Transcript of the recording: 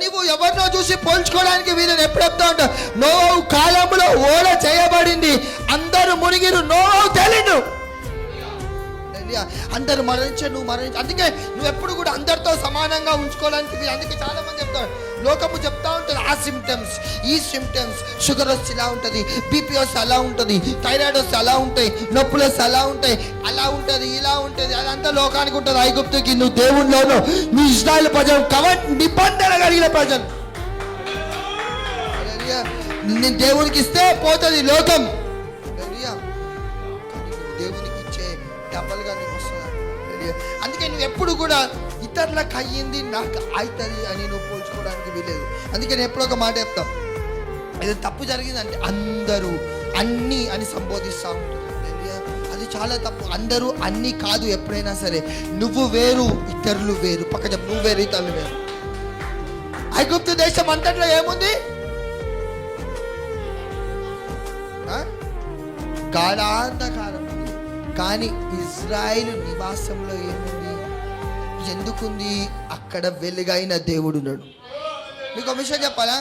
నువ్వు ఎవరినో చూసి పోల్చుకోవడానికి వీళ్ళని ఎప్పుడు చెప్తా ఉంటావు. నోవహు కాలంలో ఓడ చేయబడింది, అందరూ మునిగిరు, నోవహు తేలిండు. అందరు మరణించే, నువ్వు మరణించు. అందుకే నువ్వు ఎప్పుడు కూడా అందరితో సమానంగా ఉంచుకోవడానికి. అందుకే చాలా మంది చెప్తారు, లోకము చెప్తా ఉంటుంది ఆ సిమ్టమ్స్, ఈ సిమ్టమ్స్, షుగర్ వస్తే ఇలా ఉంటుంది, బీపీ వస్తే అలా ఉంటుంది, థైరాయిడ్ వస్తే అలా ఉంటాయి, నొప్పులు వస్తే అలా ఉంటాయి, అలా ఉంటుంది, ఇలా ఉంటుంది. అదంతా లోకానికి ఉంటుంది. ఐగుప్తుకి నువ్వు దేవునిలోను, నీ ఇశ్రాయేలు ప్రజలు నిబంధన కలిగిన ప్రజలు. నేను దేవునికి ఇస్తే పోతుంది లోకం, దేవునికి ఇచ్చే డబ్బులుగా నీకు వస్తుంది. అందుకే నువ్వు ఎప్పుడు కూడా ఇతరులకు అయ్యింది నాకు అవుతుంది అని నువ్వు పోల్చుకోవడానికి వీలేదు. అందుకే నేను ఎప్పుడు ఒక మాట చెప్తాం, ఇది తప్పు జరిగిందంటే అందరూ అన్నీ అని సంబోధిస్తూ ఉంటుంది. అది చాలా తప్పు. అందరూ అన్నీ కాదు. ఎప్పుడైనా సరే నువ్వు వేరు, ఇతరులు వేరు. పక్క చెప్పు, నువ్వు వేరు, ఇతరులు వేరు. ఐగుప్తు దేశం అంతట్లో ఏముంది? గాఢాంధకారం. కానీ ఇజ్రాయేలు నివాసంలో ఏముంది? ఎందుకుంది? అక్కడ వెలుగైన దేవుడు ఉన్నాడు. మీకు ఒక విషయం చెప్పాలా?